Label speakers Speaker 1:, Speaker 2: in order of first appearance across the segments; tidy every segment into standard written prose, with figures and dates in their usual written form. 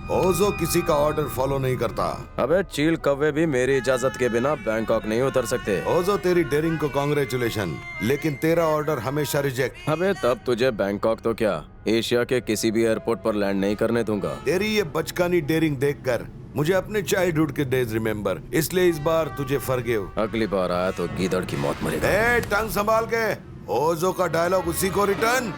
Speaker 1: ओजो किसी का order follow नहीं करता।
Speaker 2: अबे चील कौवे भी मेरी इजाजत के बिना बैंकॉक नहीं उतर सकते।
Speaker 1: ओजो तेरी डेयरिंग को कांग्रेचुलेशन, लेकिन तेरा ऑर्डर हमेशा रिजेक्ट।
Speaker 2: अबे तब तुझे बैंकॉक तो क्या एशिया के किसी भी एयरपोर्ट पर लैंड नहीं करने दूंगा।
Speaker 1: तेरी ये बचकानी डेयरिंग देखकर मुझे अपने चाइल्डहुड के डेज रिमेम्बर, इसलिए इस बार तुझे फॉरगिव।
Speaker 2: अगली बार आया तो गीदड़ की मौत मरेगा।
Speaker 1: टंग संभाल के। ओजो का डायलॉग उसी को रिटर्न।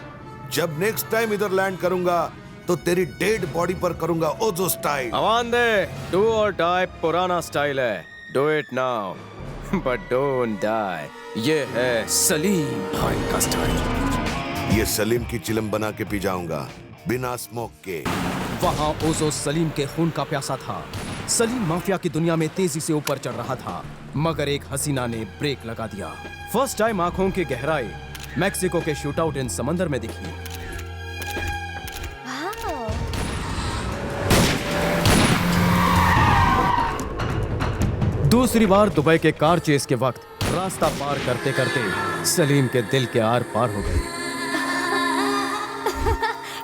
Speaker 1: जब नेक्स्ट टाइम इधर लैंड करूंगा तो तेरी डेड बॉडी पर करूंगा ओजो स्टाइल।
Speaker 2: आवाज दे, डू और डाई पुराना स्टाइल है, do it now but don't die. ये है सलीम भाई का स्टाइल।
Speaker 1: ये सलीम की चिलम बना के पी जाऊंगा बिना स्मोक के।
Speaker 3: वहाँ ओजो सलीम के खून का प्यासा था। सलीम माफिया की दुनिया में तेजी से ऊपर चढ़ रहा था, मगर एक हसीना ने ब्रेक लगा दिया। फर्स्ट टाइम आंखों की गहराई मैक्सिको के शूटआउट इन समंदर में दिखी। दूसरी बार दुबई के कार चेस के वक्त रास्ता पार करते करते सलीम के दिल के आर पार हो गई।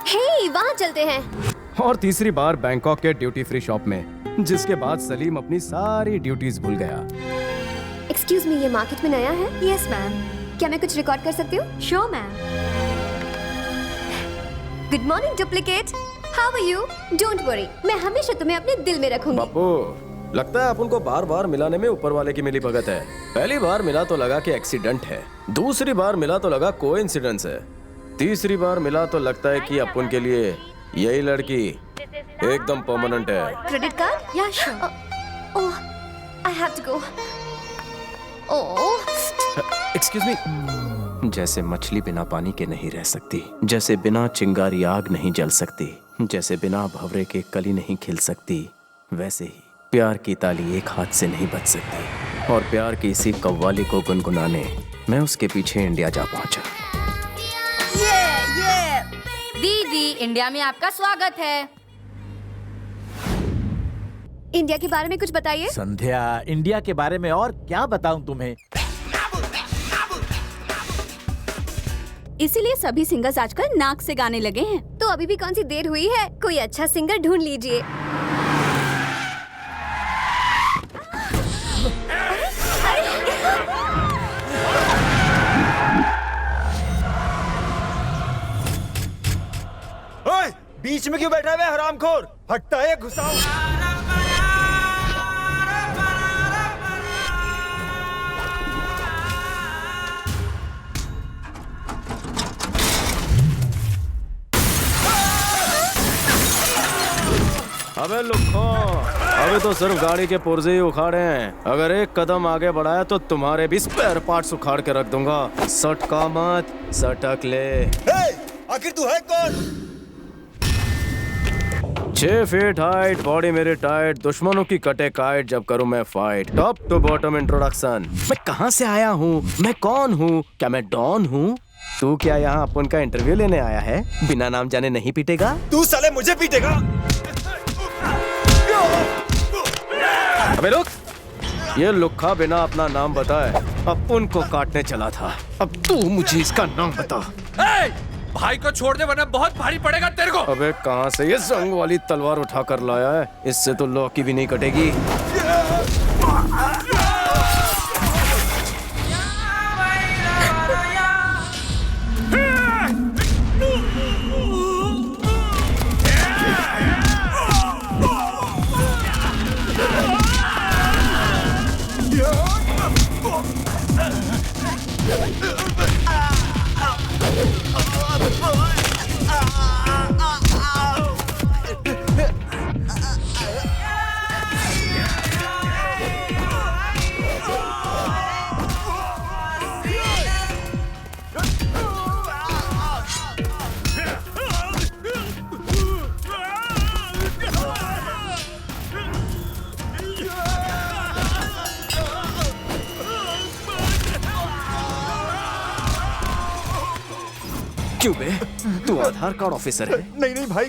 Speaker 4: हे, वहाँ चलते हैं।
Speaker 3: और तीसरी बार बैंकॉक के ड्यूटी फ्री शॉप में, जिसके बाद सलीम अपनी सारी ड्यूटीज भूल गया।
Speaker 4: एक्सक्यूज मी, ये मार्केट में नया है?
Speaker 5: Yes ma'am.
Speaker 4: क्या मैं कुछ रिकॉर्ड कर सकती हूँ?
Speaker 5: Sure ma'am.
Speaker 4: Good morning duplicate, how are you? Don't worry, मैं हमेशा तुम्हें अपने दिल में रखूंगी।
Speaker 2: बापू, लगता है अपन को बार बार मिलाने में ऊपर वाले की मिली भगत है। पहली बार मिला तो लगा कि एक्सीडेंट है, दूसरी बार मिला तो लगा कोइंसिडेंस है, तीसरी बार मिला तो लगता है कि अपन के लिए यही लड़की एकदम परमानेंट है।
Speaker 4: Credit card?
Speaker 5: या sure.
Speaker 4: Oh, I have to go. Oh,
Speaker 3: excuse me. जैसे मछली बिना पानी के नहीं रह सकती, जैसे बिना चिंगारी आग नहीं जल सकती, जैसे बिना भंवरे के कली नहीं खिल सकती, वैसे ही प्यार की ताली एक हाथ से नहीं बज सकती। और प्यार की इसी कव्वाली को गुनगुनाने मैं उसके पीछे इंडिया जा पहुंचा।
Speaker 5: ये दीदी, इंडिया में आपका स्वागत है।
Speaker 4: इंडिया के बारे में कुछ बताइए।
Speaker 6: संध्या, इंडिया के बारे में और क्या बताऊं तुम्हें।
Speaker 5: इसीलिए सभी सिंगर्स आजकल नाक से गाने लगे हैं।
Speaker 4: तो अभी भी कौन सी देर हुई है? कोई अच्छा सिंगर ढूंढ लीजिए।
Speaker 6: बीच में क्यों बैठा है हरामखोर? हटता है, घुसाओ।
Speaker 2: अबे लुक्खो, अबे तो सिर्फ गाड़ी के पुर्जे ही उखाड़े हैं। अगर एक कदम आगे बढ़ाया तो तुम्हारे भी स्पेयर पार्ट्स उखाड़ के रख दूंगा। सटका मत, सटक ले।
Speaker 6: आखिर तू है कौन?
Speaker 2: 6 फीट हाइट, बॉडी मेरी टाइट, दुश्मनों की कटे काइट जब करूं मैं fight. Top to bottom introduction. मैं कहां से आया हूं, मैं कौन हूं, क्या मैं डॉन हूं? तू क्या यहाँ अपन का इंटरव्यू लेने आया है? बिना नाम जाने नहीं पीटेगा?
Speaker 6: तू साले मुझे पीटेगा?
Speaker 2: अबे रुक, ये लुक्खा बिना अपना नाम बताए अपन को काटने चला था। अब तू मुझे इसका नाम बता।
Speaker 7: भाई को छोड़ दे वरना बहुत भारी पड़ेगा तेरे को।
Speaker 2: अबे कहां से ये जंग वाली तलवार उठा कर लाया है? इससे तो लौ की भी नहीं कटेगी। क्यों बे? तू आधार कार्ड ऑफिसर है?
Speaker 6: नहीं नहीं भाई।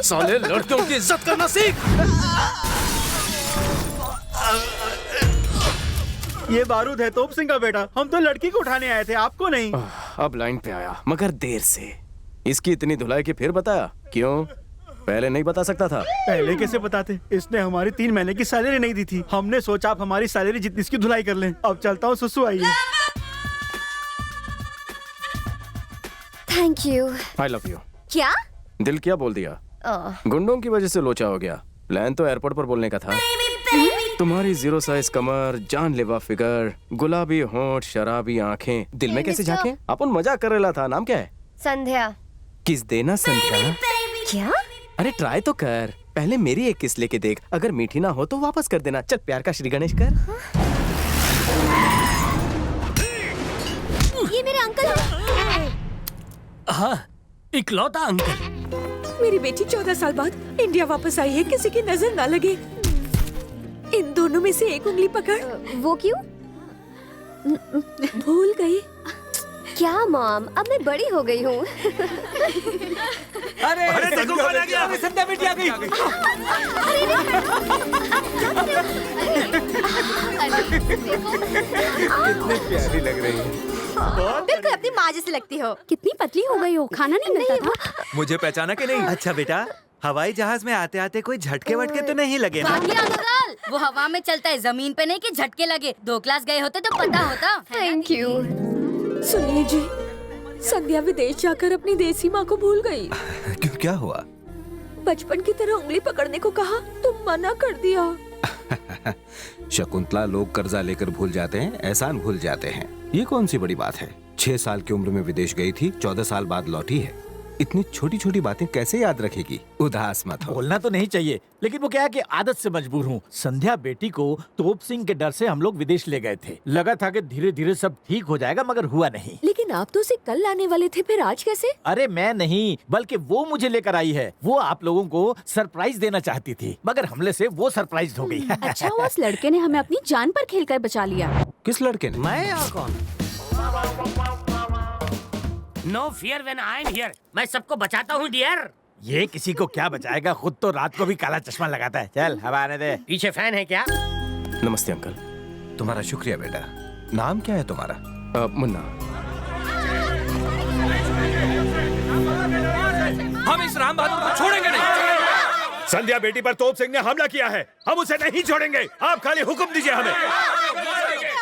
Speaker 2: साले लड़कियों की इज्जत करना सीख।
Speaker 6: ये बारूद है तोप सिंह का बेटा। हम तो लड़की को उठाने आए थे, आपको नहीं।
Speaker 3: अब लाइन पे आया, मगर देर से।
Speaker 2: इसकी इतनी धुलाई की फिर बताया क्यों? पहले नहीं बता सकता था?
Speaker 6: पहले कैसे बताते? इसने हमारी 3 महीने की सैलरी नहीं दी थी। हमने सोचा आप हमारी सैलरी जितनी इसकी धुलाई कर लें। अब चलता हूँ, सुसु आइए।
Speaker 4: Thank you.
Speaker 2: I love you.
Speaker 4: क्या?
Speaker 2: दिल क्या बोल दिया? गुंडों की वजह से लोचा हो गया। प्लान तो एयरपोर्ट पर बोलने का था। तुम्हारी 0 साइज कमर, जानलेवा फिगर, गुलाबी होंठ, शराबी आंखें, दिल में कैसे झांके? अपन मजाक कर रहा था। नाम क्या है?
Speaker 4: संध्या।
Speaker 3: किस देना संध्या?
Speaker 4: क्या?
Speaker 3: अरे ट्राई तो कर, पहले मेरी एक किस लेके देख, अगर मीठी ना हो तो वापस कर देना। चल प्यार का श्री गणेश कर।
Speaker 4: ये मेरे अंकल हैं।
Speaker 8: हाँ, इकलौता अंकल।
Speaker 9: मेरी बेटी 14 साल बाद इंडिया वापस आई है, किसी की नजर ना लगे। इन दोनों में से एक उंगली पकड़।
Speaker 4: वो क्यों?
Speaker 9: भूल गई
Speaker 4: क्या मॉम, अब मैं बड़ी हो गई हूँ।
Speaker 8: अरे देखो कौन आ गया। संध्या बेटी आ गई।
Speaker 2: कितनी प्यारी लग रही है।
Speaker 4: बिल्कुल अपनी माँ जैसी लगती हो।
Speaker 9: कितनी पतली हो गई हो, खाना नहीं मिलता था?
Speaker 7: मुझे पहचाना कि नहीं?
Speaker 6: अच्छा बेटा, हवाई जहाज में आते आते कोई झटके वटके तो नहीं लगे ना?
Speaker 5: बाकी अंकल, वो हवा में चलता है, जमीन पे नहीं कि झटके लगे। 2 क्लास गए होते तो पता होता।
Speaker 4: Thank you.
Speaker 9: सुनिए जी, संध्या विदेश जाकर अपनी देसी माँ को भूल गई।
Speaker 10: क्यों, क्या हुआ?
Speaker 9: बचपन की तरह उंगली पकड़ने को कहा तो मना कर दिया।
Speaker 10: शकुंतला, लोग कर्जा लेकर भूल जाते हैं, एहसान भूल जाते हैं। ये कौन सी बड़ी बात है? 6 साल की उम्र में विदेश गई थी, 14 साल बाद लौटी है। इतनी छोटी छोटी बातें कैसे याद रखेगी? उदास मत हो।
Speaker 8: बोलना तो नहीं चाहिए, लेकिन वो क्या है कि आदत से मजबूर हूँ। संध्या बेटी को तोप सिंह के डर से हम लोग विदेश ले गए थे। लगा था कि धीरे धीरे सब ठीक हो जाएगा, मगर हुआ नहीं।
Speaker 9: लेकिन आप तो उसे कल लाने वाले थे, फिर आज कैसे?
Speaker 8: अरे मैं नहीं, बल्कि वो मुझे लेकर आई है। वो आप लोगों को सरप्राइज देना चाहती थी, मगर हमले से वो सरप्राइज हो गई।
Speaker 9: अच्छा हुआ उस लड़के ने हमें अपनी जान पर खेलकर बचा लिया।
Speaker 10: किस लड़के ने?
Speaker 8: मैं और कौन?
Speaker 11: No fear when I am here. मैं सबको बचाता हूँ डियर।
Speaker 8: ये किसी को क्या बचाएगा, खुद तो रात को भी काला चश्मा लगाता है। चल हवा आने दे।
Speaker 11: पीछे फैन है क्या?
Speaker 2: नमस्ते अंकल।
Speaker 10: तुम्हारा शुक्रिया बेटा। नाम क्या है तुम्हारा?
Speaker 2: मुन्ना।
Speaker 7: हम इस राम बहादुर को छोड़ेंगे नहीं।
Speaker 6: संध्या बेटी पर तोप सिंह ने हमला किया है, हम उसे नहीं छोड़ेंगे। आप खाली हुक्म दीजिए हमें।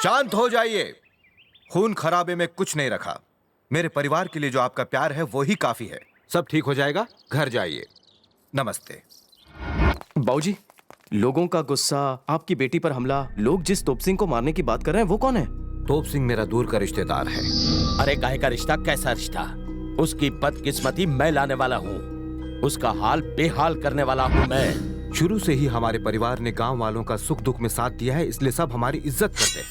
Speaker 10: शांत हो जाइए। खून खराबे में कुछ नहीं रखा। मेरे परिवार के लिए जो आपका प्यार है वो ही काफी है। सब ठीक हो जाएगा, घर जाइए। नमस्ते।
Speaker 2: बाबूजी, लोगों का गुस्सा, आपकी बेटी पर हमला, लोग जिस तोप सिंह को मारने की बात कर रहे हैं वो कौन है?
Speaker 10: तोप सिंह मेरा दूर का रिश्तेदार है।
Speaker 11: अरे काहे का रिश्ता, कैसा रिश्ता? उसकी बदकिस्मती मैं लाने वाला हूँ, उसका हाल बेहाल करने वाला हूँ मैं।
Speaker 10: शुरू से ही हमारे परिवार ने गांव वालों का सुख दुख में साथ दिया है, इसलिए सब हमारी इज्जत करते हैं।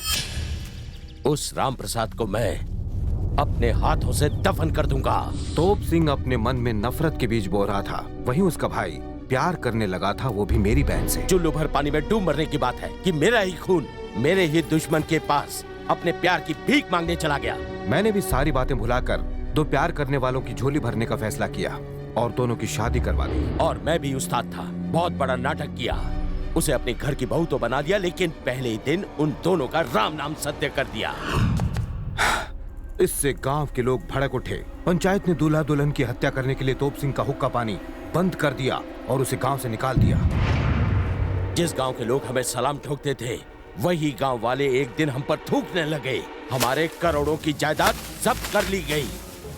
Speaker 11: उस राम प्रसाद को मैं अपने हाथों से दफन कर दूंगा।
Speaker 10: तोप सिंह अपने मन में नफरत के बीज बो रहा था, वहीं उसका भाई प्यार करने लगा था, वो भी मेरी बहन से।
Speaker 11: चुल्लू भर पानी में डूब मरने की बात है कि मेरा ही खून मेरे ही दुश्मन के पास अपने प्यार की भीख मांगने चला गया।
Speaker 10: मैंने भी सारी बातें भुलाकर 2 प्यार करने वालों की झोली भरने का फैसला किया और दोनों की शादी करवा दी।
Speaker 11: और मैं भी उस्ताद था, बहुत बड़ा नाटक किया। उसे अपने घर की बहू तो बना दिया, लेकिन पहले ही दिन उन दोनों का राम नाम सत्य कर दिया।
Speaker 10: इससे गांव के लोग भड़क उठे। पंचायत ने दूल्हा दुल्हन की हत्या करने के लिए तोप सिंह का हुक्का पानी बंद कर दिया और उसे गांव से निकाल दिया।
Speaker 11: जिस गांव के लोग हमें सलाम ठोकते थे, वही गांव वाले एक दिन हम पर थूकने लगे। हमारे करोड़ों की जायदाद जब्त कर ली गई।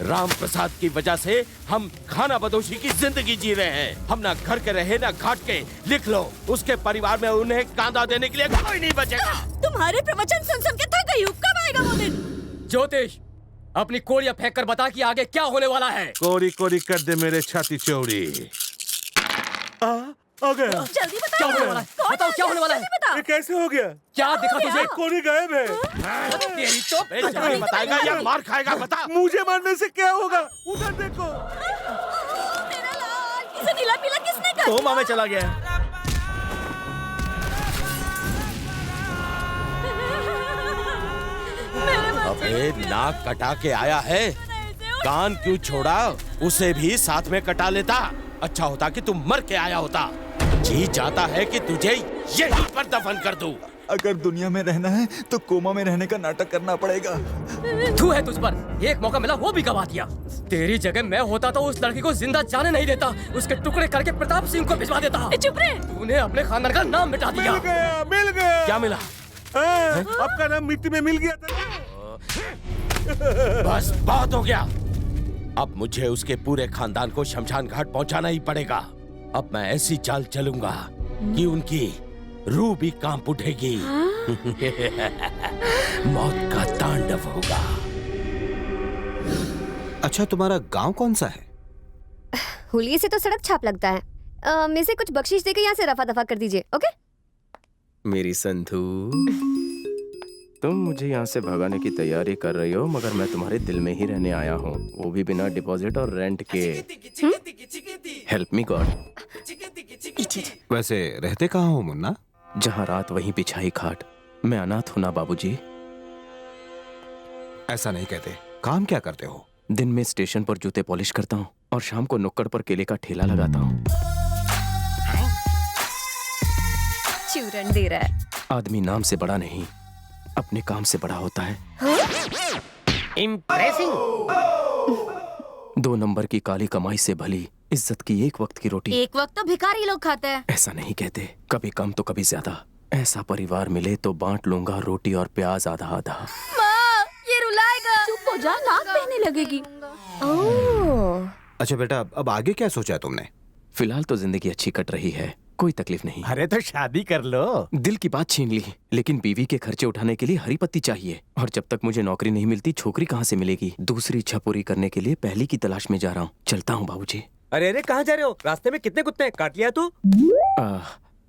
Speaker 11: राम प्रसाद की वजह से हम खाना बदोशी की जिंदगी जी रहे हैं। हम ना घर के रहे ना घाट के। लिख लो, उसके परिवार में उन्हें कांदा देने के लिए कोई नहीं बचेगा।
Speaker 9: तुम्हारे प्रवचन सुन सुन के थक गई हूँ, कब आएगा वो दिन?
Speaker 7: ज्योतिष, अपनी कोड़ियां फेंक कर बता कि आगे क्या होने वाला है।
Speaker 6: कोरी कोरी कर दे मेरे छाती चौड़ी। आ गया।
Speaker 9: जल्दी बताओ।
Speaker 7: क्या होने वाला है? बताओ क्या होने वाला है?
Speaker 6: ये कैसे हो गया?
Speaker 7: क्या दिखा तुझे?
Speaker 6: कोरी गायब है।
Speaker 7: तेरी तो
Speaker 11: जल्दी बताएगा या मार खाएगा, बता।
Speaker 6: मुझे मारने से क्या होगा? उधर देखो।
Speaker 9: मेरा लाल, इसे नीला पीला किसने कर दिया?
Speaker 8: कोमा में चला गया।
Speaker 11: अबे नाक कटा के आया है, कान क्यों छोड़ा? उसे भी साथ में कटा लेता। अच्छा होता कि तुम मर के आया होता। जी चाहता है कि तुझे यहीं पर दफन कर दूं।
Speaker 6: अगर दुनिया में रहना है तो कोमा में रहने का नाटक करना पड़ेगा।
Speaker 2: तू है तुझ पर, एक मौका मिला वो भी गवा दिया। तेरी जगह मैं होता तो उस लड़की को जिंदा जाने नहीं देता, उसके टुकड़े करके प्रताप सिंह को भिजवा देता।
Speaker 9: चुप रहे।
Speaker 2: तूने अपने खानदान का नाम मिटा दिया।
Speaker 6: मिल गया।
Speaker 2: क्या मिला?
Speaker 6: आपका नाम मिट्टी में मिल गया था।
Speaker 11: बस बहुत हो गया। अब मुझे उसके पूरे खानदान को शमशान घाट पहुंचाना ही पड़ेगा। अब मैं ऐसी चाल चलूंगा कि उनकी रूह भी कांप उठेगी। मौत का तांडव होगा।
Speaker 10: अच्छा, तुम्हारा गांव कौन सा है?
Speaker 4: हुलिये से तो सड़क छाप लगता है। में से कुछ बख्शीश देकर यहाँ से रफा दफा कर दीजिए, ओके?
Speaker 2: मेरी संधू, तुम मुझे यहाँ से भगाने की तैयारी कर रही हो, मगर मैं तुम्हारे दिल में ही रहने आया हूँ, वो भी बिना डिपॉजिट और रेंट के। Help me God.
Speaker 10: वैसे रहते कहाँ हो मुन्ना?
Speaker 2: जहाँ रात वहीं बिछाई खाट। मैं अनाथ हूँ ना बाबूजी।
Speaker 10: ऐसा नहीं कहते। काम क्या करते हो?
Speaker 2: दिन में स्टेशन पर जूते पॉलिश करता हूँ और शाम को नुक्कड़ पर केले का ठेला लगाता हूँ।
Speaker 4: चूरन दे रहा है।
Speaker 2: आदमी नाम से बड़ा नहीं, अपने काम से बड़ा होता है।
Speaker 11: इम्प्रेसिंग।
Speaker 2: 2 नंबर की काली कमाई से भली इज्जत की एक वक्त की रोटी।
Speaker 5: एक वक्त तो भिखारी लोग खाते हैं।
Speaker 2: ऐसा नहीं कहते, कभी कम तो कभी ज्यादा। ऐसा परिवार मिले तो बांट लूंगा रोटी और प्याज आधा आधा।
Speaker 5: माँ, ये रुलाएगा।
Speaker 9: चुप हो जा, नाक बहने लगेगी।
Speaker 4: ओह,
Speaker 10: अच्छा बेटा, अब आगे क्या सोचा है तुमने?
Speaker 2: फिलहाल तो जिंदगी अच्छी कट रही है, कोई तकलीफ नहीं।
Speaker 8: अरे तो शादी कर लो।
Speaker 2: दिल की बात छीन ली, लेकिन बीवी के खर्चे उठाने के लिए हरी पत्ती चाहिए, और जब तक मुझे नौकरी नहीं मिलती छोकरी कहाँ से मिलेगी? दूसरी इच्छा पूरी करने के लिए पहली की तलाश में जा रहा हूँ। चलता हूँ बाबूजी।
Speaker 12: अरे अरे, कहाँ जा रहे हो? रास्ते में कितने कुत्ते हैं? काट लिया तू?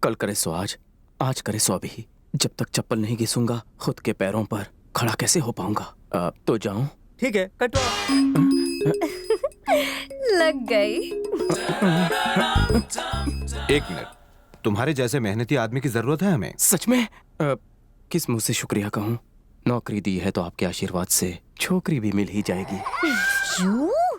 Speaker 2: कल करे सो आज करे सो अभी। जब तक चप्पल नहीं घिसूंगा खुद के पैरों पर खड़ा कैसे हो पाऊंगा? तो जाऊं?
Speaker 12: ठीक है, कटवा।
Speaker 4: लग गई।
Speaker 10: एक मिनट, तुम्हारे जैसे मेहनती आदमी की जरूरत है हमें।
Speaker 2: सच में? किस मुंह से शुक्रिया कहूँ? नौकरी दी है तो आपके आशीर्वाद से छोकरी भी मिल ही जाएगी।